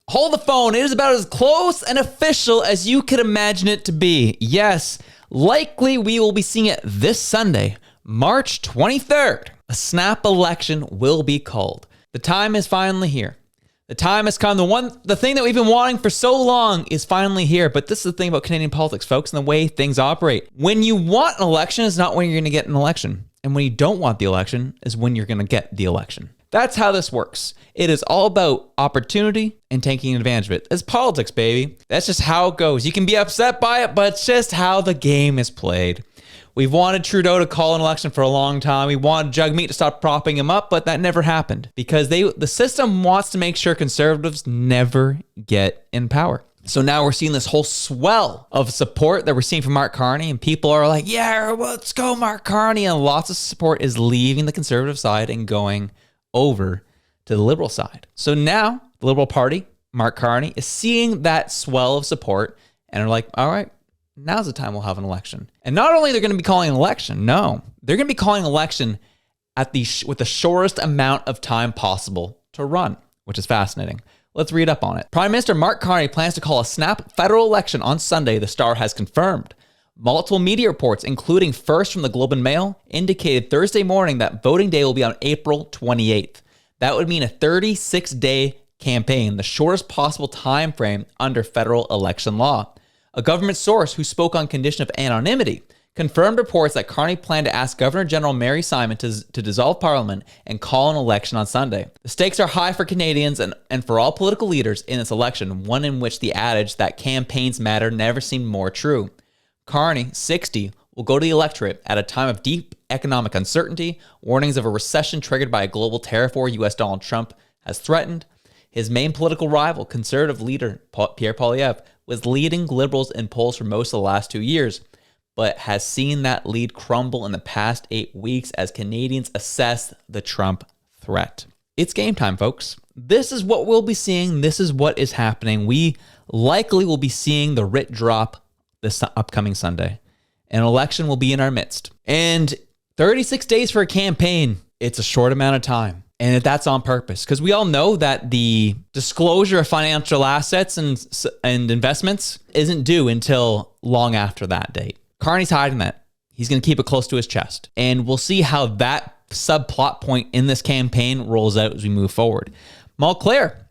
Hold the phone. It is about as close and official as you could imagine it to be. Yes, likely we will be seeing it this Sunday, March 23rd. A snap election will be called. The time is finally here. The time has come. The thing that we've been wanting for so long is finally here. But this is the thing about Canadian politics, folks, and the way things operate. When you want an election is not when you're going to get an election. And when you don't want the election is when you're going to get the election. That's how this works. It is all about opportunity and taking advantage of it. It's politics, baby. That's just how it goes. You can be upset by it, but it's just how the game is played. We've wanted Trudeau to call an election for a long time. We wanted Jagmeet to stop propping him up, but that never happened because the system wants to make sure conservatives never get in power. So now we're seeing this whole swell of support that we're seeing from Mark Carney, and people are like, yeah, let's go Mark Carney. And lots of support is leaving the conservative side and going over to the liberal side. So now the Liberal Party, Mark Carney, is seeing that swell of support and are like, all right, now's the time we'll have an election. And not only they're going to be calling an election, no, they're going to be calling an election with the shortest amount of time possible to run, which is fascinating. Let's read up on it. Prime Minister Mark Carney plans to call a snap federal election on Sunday, the Star has confirmed. Multiple media reports, including first from the Globe and Mail, indicated Thursday morning that voting day will be on April 28th. That would mean a 36-day campaign, the shortest possible time frame under federal election law. A government source who spoke on condition of anonymity confirmed reports that Carney planned to ask Governor General Mary Simon to dissolve Parliament and call an election on Sunday. The stakes are high for Canadians and for all political leaders in this election, one in which the adage that campaigns matter never seemed more true. Carney, 60, will go to the electorate at a time of deep economic uncertainty, warnings of a recession triggered by a global tariff war U.S. Donald Trump has threatened. His main political rival, conservative leader Pierre Poilievre, was leading Liberals in polls for most of the last 2 years, but has seen that lead crumble in the past 8 weeks as Canadians assess the Trump threat. It's game time, folks. This is what we'll be seeing. This is what is happening. We likely will be seeing the writ drop this upcoming Sunday. An election will be in our midst. And 36 days for a campaign, it's a short amount of time. And that's on purpose because we all know that the disclosure of financial assets and investments isn't due until long after that date. Carney's hiding that. He's going to keep it close to his chest. And we'll see how that subplot point in this campaign rolls out as we move forward. Montclair,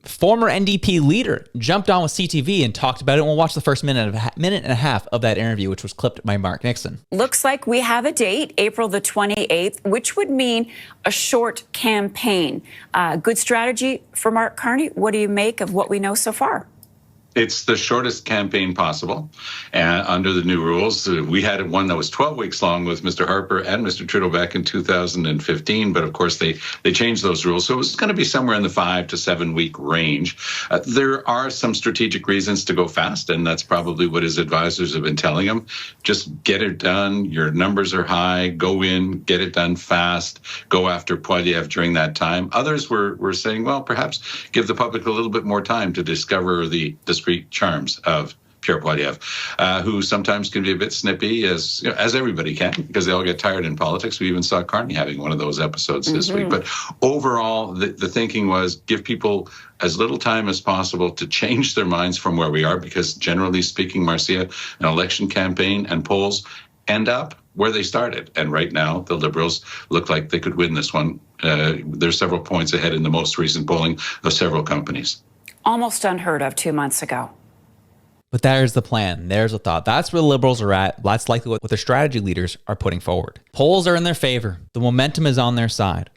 former NDP leader, jumped on with CTV and talked about it. And we'll watch the first minute and a half of that interview, which was clipped by Mark Nixon. Looks like we have a date, April the 28th, which would mean a short campaign. Good strategy for Mark Carney. What do you make of what we know so far? It's the shortest campaign possible. And under the new rules, we had one that was 12 weeks long with Mr. Harper and Mr. Trudeau back in 2015. But of course, they changed those rules. So it was going to be somewhere in the 5 to 7 week range. There are some strategic reasons to go fast. And that's probably what his advisors have been telling him. Just get it done. Your numbers are high. Go in, get it done fast. Go after Poilievre during that time. Others were saying, well, perhaps give the public a little bit more time to discover the discreet charms of Pierre Poilievre, who sometimes can be a bit snippy, as everybody can, because they all get tired in politics. We even saw Carney having one of those episodes this week. But overall, the thinking was give people as little time as possible to change their minds from where we are, because generally speaking, Marcia, an election campaign and polls end up where they started. And right now, the Liberals look like they could win this one. They're several points ahead in the most recent polling of several companies. Almost unheard of 2 months ago. But there's the plan. There's the thought. That's where the Liberals are at. That's likely what their strategy leaders are putting forward. Polls are in their favor. The momentum is on their side.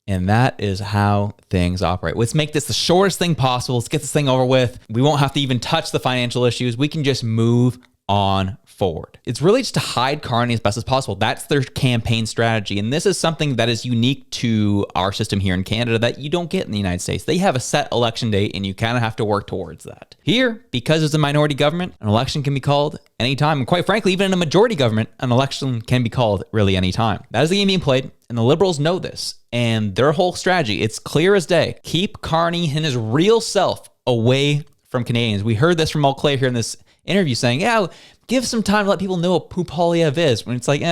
And that is how things operate. Let's make this the shortest thing possible. Let's get this thing over with. We won't have to even touch the financial issues. We can just move on forward. It's really just to hide Carney as best as possible. That's their campaign strategy. And this is something that is unique to our system here in Canada that you don't get in the United States. They have a set election date and you kind of have to work towards that. Here, because it's a minority government, an election can be called anytime. And quite frankly, even in a majority government, an election can be called really anytime. That is the game being played. And the Liberals know this. And their whole strategy, it's clear as day. Keep Carney and his real self away from Canadians. We heard this from Montclair here in this interview saying, yeah, give some time to let people know who Poilievre is. When it's like,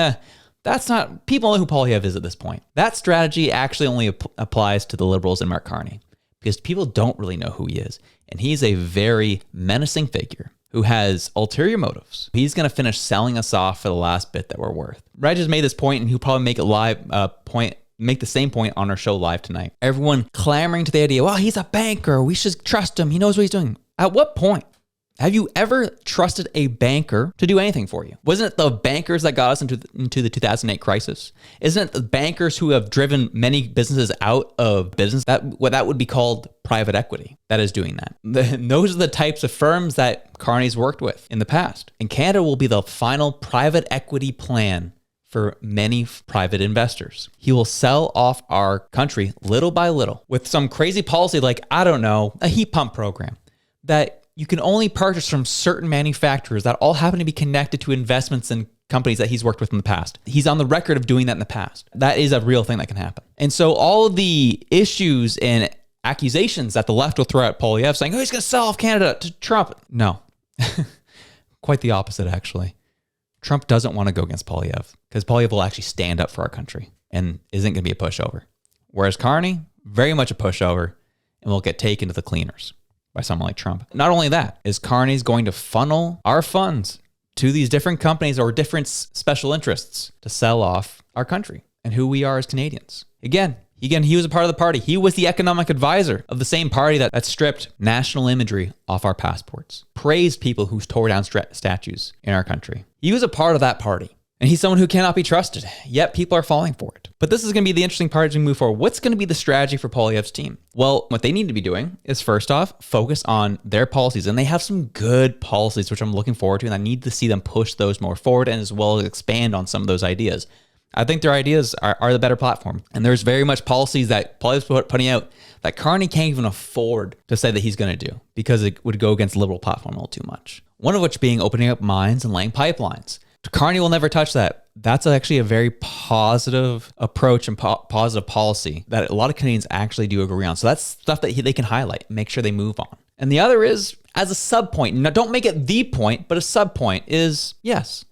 that's not, people know who Poilievre is at this point. That strategy actually only applies to the Liberals and Mark Carney. because people don't really know who he is. And he's a very menacing figure who has ulterior motives. He's going to finish selling us off for the last bit that we're worth. Reg has made this point, and he'll probably make it live make the same point on our show live tonight. Everyone clamoring to the idea, well, he's a banker. We should trust him. He knows what he's doing. At what point have you ever trusted a banker to do anything for you? Wasn't it the bankers that got us into the 2008 crisis? Isn't it the bankers who have driven many businesses out of business? That would be called private equity that is doing that. Those are the types of firms that Carney's worked with in the past. And Canada will be the final private equity plan for many private investors. He will sell off our country little by little with some crazy policy like, I don't know, a heat pump program that you can only purchase from certain manufacturers that all happen to be connected to investments in companies that he's worked with in the past. He's on the record of doing that in the past. That is a real thing that can happen. And so all of the issues and accusations that the left will throw at Poilievre saying, oh, he's going to sell off Canada to Trump. No, quite the opposite, actually. Trump doesn't want to go against Poilievre because Poilievre will actually stand up for our country and isn't going to be a pushover. Whereas Carney, very much a pushover and will get taken to the cleaners by someone like Trump. Not only that, is Carney's going to funnel our funds to these different companies or different special interests to sell off our country and who we are as Canadians. Again, he was a part of the party. He was the economic advisor of the same party that stripped national imagery off our passports, praised people who tore down statues in our country. He was a part of that party. And he's someone who cannot be trusted, yet people are falling for it. But this is going to be the interesting part as we move forward. What's going to be the strategy for Poilievre's team? Well, what they need to be doing is, first off, focus on their policies. And they have some good policies, which I'm looking forward to. And I need to see them push those more forward and as well as expand on some of those ideas. I think their ideas are the better platform. And there's very much policies that Poilievre's putting out that Carney can't even afford to say that he's going to do because it would go against the Liberal platform a little too much. One of which being opening up mines and laying pipelines. Carney will never touch that. That's actually a very positive approach and positive policy that a lot of Canadians actually do agree on. So that's stuff that they can highlight, make sure they move on. And the other is, as a sub point, now don't make it the point, but a sub point is, yes,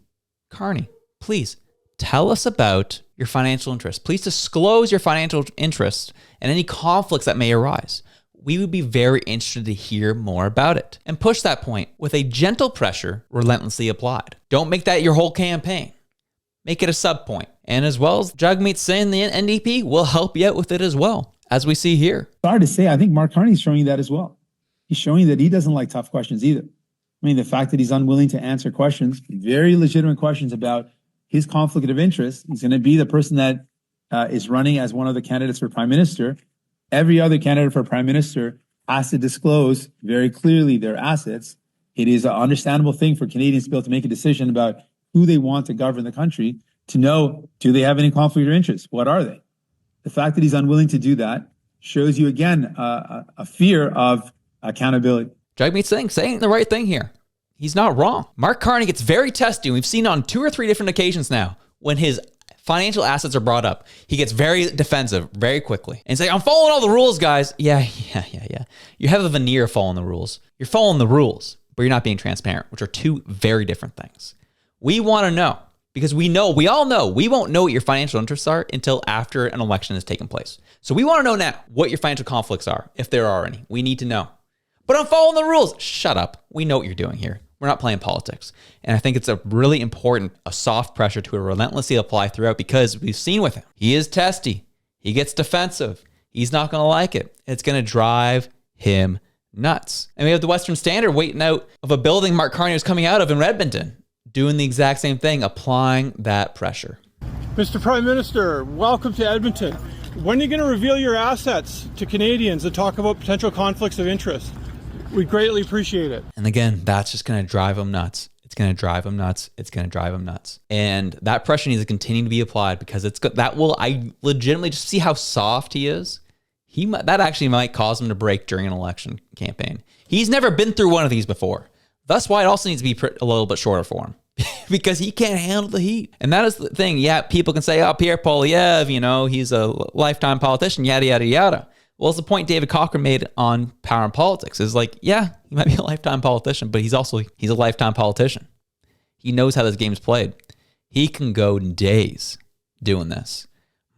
Carney, please tell us about your financial interests. Please disclose your financial interests and any conflicts that may arise. We would be very interested to hear more about it and push that point with a gentle pressure relentlessly applied. Don't make that your whole campaign. Make it a sub point. And as well as Jagmeet Singh, the NDP, will help you out with it as well, as we see here. It's hard to say. I think Mark Carney's showing you that as well. He's showing that he doesn't like tough questions either. I mean, the fact that he's unwilling to answer questions, very legitimate questions about his conflict of interest. He's going to be the person that is running as one of the candidates for prime minister. Every other candidate for prime minister has to disclose very clearly their assets. It is an understandable thing for Canadians to be able to make a decision about who they want to govern the country, to know, do they have any conflict of interest? What are they? The fact that he's unwilling to do that shows you, again, a fear of accountability. Jagmeet Singh saying the right thing here. He's not wrong. Mark Carney gets very testy. We've seen on 2 or 3 different occasions now when his financial assets are brought up, he gets very defensive very quickly and say, I'm following all the rules, guys. Yeah. You have a veneer of following the rules. You're following the rules, but you're not being transparent, which are 2 very different things. We want to know because we all know we won't know what your financial interests are until after an election has taken place. So we want to know now what your financial conflicts are, if there are any. We need to know. But I'm following the rules. Shut up. We know what you're doing here. We're not playing politics. And I think it's a really important, a soft pressure to relentlessly apply throughout because we've seen with him. He is testy. He gets defensive. He's not going to like it. It's going to drive him nuts. And we have the Western Standard waiting out of a building Mark Carney was coming out of in Edmonton, doing the exact same thing, applying that pressure. Mr. Prime Minister, welcome to Edmonton. When are you going to reveal your assets to Canadians and talk about potential conflicts of interest? We greatly appreciate it. And again, that's just going to drive him nuts. It's going to drive him nuts. It's going to drive him nuts. And that pressure needs to continue to be applied because I legitimately just see how soft he is. That actually might cause him to break during an election campaign. He's never been through one of these before. That's why it also needs to be a little bit shorter for him because he can't handle the heat. And that is the thing. Yeah, people can say, oh, Pierre Poilievre, he's a lifetime politician, yada, yada, yada. Well, it's the point David Cochrane made on Power and Politics is like, yeah, he might be a lifetime politician, but he's a lifetime politician. He knows how this game's played. He can go days doing this.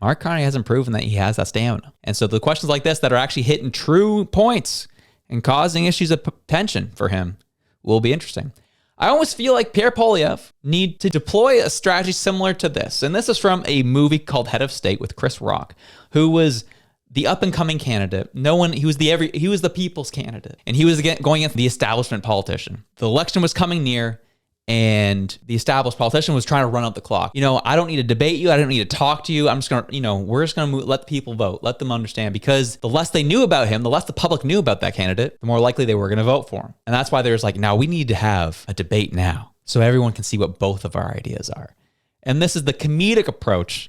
Mark Carney hasn't proven that he has that stamina. And so the questions like this that are actually hitting true points and causing issues of tension for him will be interesting. I almost feel like Pierre Poilievre need to deploy a strategy similar to this. And this is from a movie called Head of State with Chris Rock, who was the up-and-coming candidate. He was the people's candidate. And he was going against the establishment politician. The election was coming near, and the established politician was trying to run out the clock. I don't need to debate you. I don't need to talk to you. I'm just going to, we're just going to let the people vote. Let them understand, because the less they knew about him, the less the public knew about that candidate, the more likely they were going to vote for him. And that's why there's now we need to have a debate now so everyone can see what both of our ideas are. And this is the comedic approach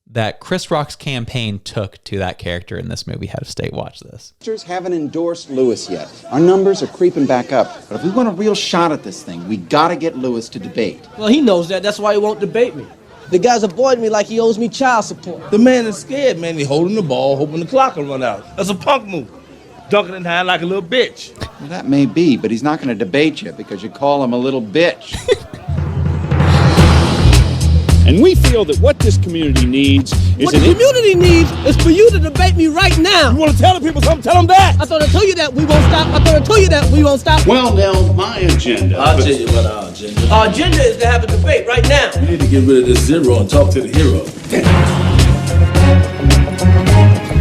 that Chris Rock's campaign took to that character in this movie, Head of State. Watch this. Haven't endorsed Lewis yet. Our numbers are creeping back up. But if we want a real shot at this thing, we gotta get Lewis to debate. Well, he knows that. That's why he won't debate me. The guy's avoiding me like he owes me child support. The man is scared, man. He's holding the ball, hoping the clock will run out. That's a punk move. Dunking in hand like a little bitch. Well, that may be, but he's not gonna debate you because you call him a little bitch. And we feel that what this community needs is what the community needs is for you to debate me right now. You want to tell the people something? Tell them that. I thought I told you that we won't stop. I thought I told you that we won't stop. Well, now, my agenda. I'll tell you what our agenda is. Our agenda is to have a debate right now. We need to get rid of this zero and talk to the hero.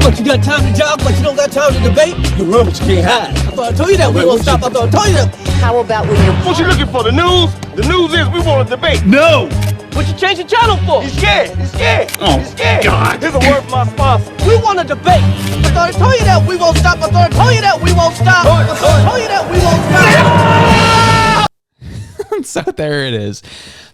But you got time to jog, but you don't got time to debate? You run, but you can't hide. I thought I told you that we won't stop. I thought I told you that. How about when you're... What you looking for, the news? The news is we want a debate. No! What you change the channel for? He's scared. He's scared. Oh, He's scared. God. Here's a word from my sponsor. We want a debate. I thought I told you that we won't stop. I thought I told you that we won't stop. I thought I told you that we won't stop. So there it is.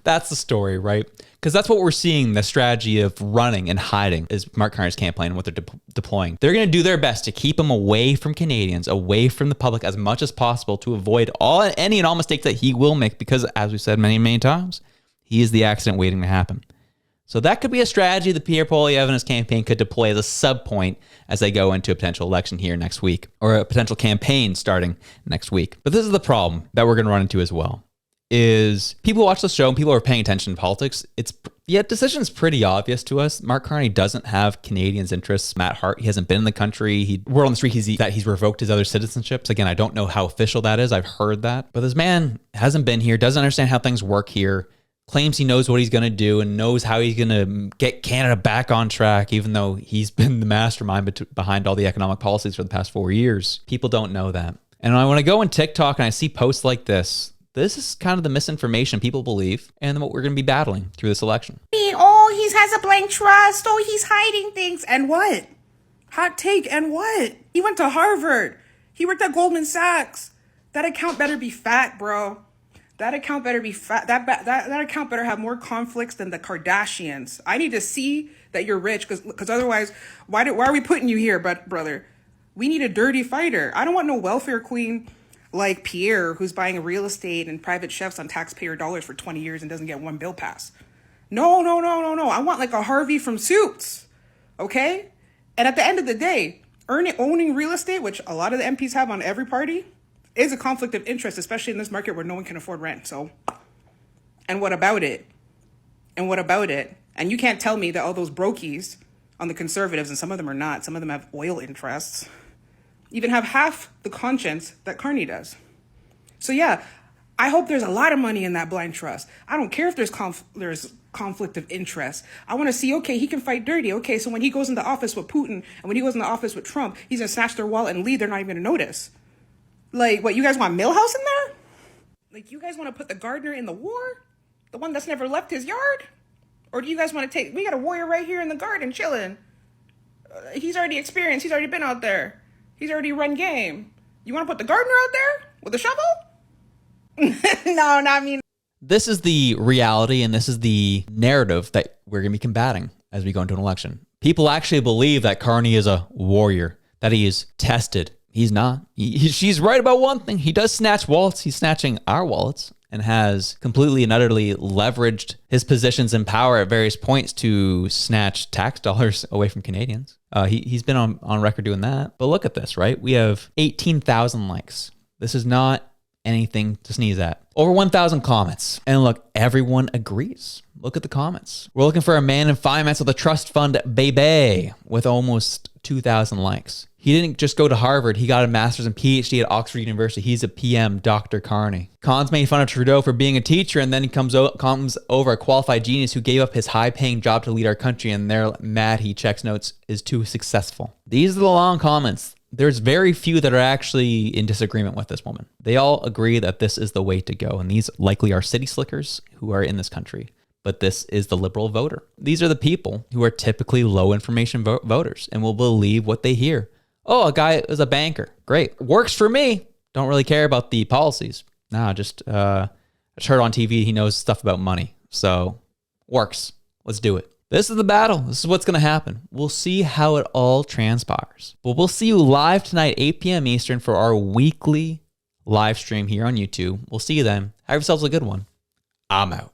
That's the story, right? Because that's what we're seeing, the strategy of running and hiding is Mark Carney's campaign and what they're deploying. They're going to do their best to keep him away from Canadians, away from the public as much as possible to avoid any and all mistakes that he will make because, as we said many, many times, he is the accident waiting to happen. So that could be a strategy that Pierre Poilievre and his campaign could deploy as a sub point as they go into a potential election here next week, or a potential campaign starting next week. But this is the problem that we're going to run into as well, is people watch the show and people are paying attention to politics. Decision's pretty obvious to us. Mark Carney doesn't have Canadians' interests. Matt Hart, he hasn't been in the country. Word on the street that he's revoked his other citizenships. Again, I don't know how official that is. I've heard that. But this man hasn't been here, doesn't understand how things work here, claims he knows what he's going to do and knows how he's going to get Canada back on track, even though he's been the mastermind behind all the economic policies for the past 4 years. People don't know that. And when I go on TikTok and I see posts like this is kind of the misinformation people believe and what we're going to be battling through this election. Oh, he has a blank trust. Oh, he's hiding things. And what? Hot take. And what? He went to Harvard. He worked at Goldman Sachs. That account better be fat, bro. That account better be fat. That account better have more conflicts than the Kardashians. I need to see that you're rich, because otherwise, why are we putting you here, brother? We need a dirty fighter. I don't want no welfare queen like Pierre, who's buying real estate and private chefs on taxpayer dollars for 20 years and doesn't get one bill pass. No. I want like a Harvey from Suits, okay? And at the end of the day, owning real estate, which a lot of the MPs have on every party, is a conflict of interest, especially in this market where no one can afford rent. So, and what about it? And you can't tell me that all those brokies on the Conservatives, and some of them are not, some of them have oil interests, even have half the conscience that Carney does. So yeah, I hope there's a lot of money in that blind trust. I don't care if there's conflict of interest. I want to see, okay, he can fight dirty. Okay, so when he goes into office with Putin and when he goes into office with Trump, he's going to snatch their wallet and leave. They're not even going to notice. Like, what, you guys want Milhouse in there? Like, you guys want to put the gardener in the war? The one that's never left his yard? Or do you guys want to we got a warrior right here in the garden chilling. He's already experienced. He's already been out there. He's already run game. You want to put the gardener out there with a shovel? No, not me. This is the reality, and this is the narrative that we're going to be combating as we go into an election. People actually believe that Carney is a warrior, that he is tested. He's not. She's right about one thing. He does snatch wallets. He's snatching our wallets and has completely and utterly leveraged his positions in power at various points to snatch tax dollars away from Canadians. He's been on record doing that. But look at this, right? We have 18,000 likes. This is not anything to sneeze at. Over 1,000 comments. And look, everyone agrees. Look at the comments. We're looking for a man in finance with a trust fund, baby, with almost 2,000 likes. He didn't just go to Harvard. He got a master's and PhD at Oxford University. He's a PM, Dr. Carney. Cons made fun of Trudeau for being a teacher, and then he comes over a qualified genius who gave up his high-paying job to lead our country, and they're mad he checks notes is too successful. These are the long comments. There's very few that are actually in disagreement with this woman. They all agree that this is the way to go, and these likely are city slickers who are in this country. But this is the liberal voter. These are the people who are typically low information voters and will believe what they hear. Oh, a guy is a banker. Great. Works for me. Don't really care about the policies. Nah, just heard on TV he knows stuff about money. So works. Let's do it. This is the battle. This is what's going to happen. We'll see how it all transpires. But we'll see you live tonight, 8 p.m. Eastern, for our weekly live stream here on YouTube. We'll see you then. Have yourselves a good one. I'm out.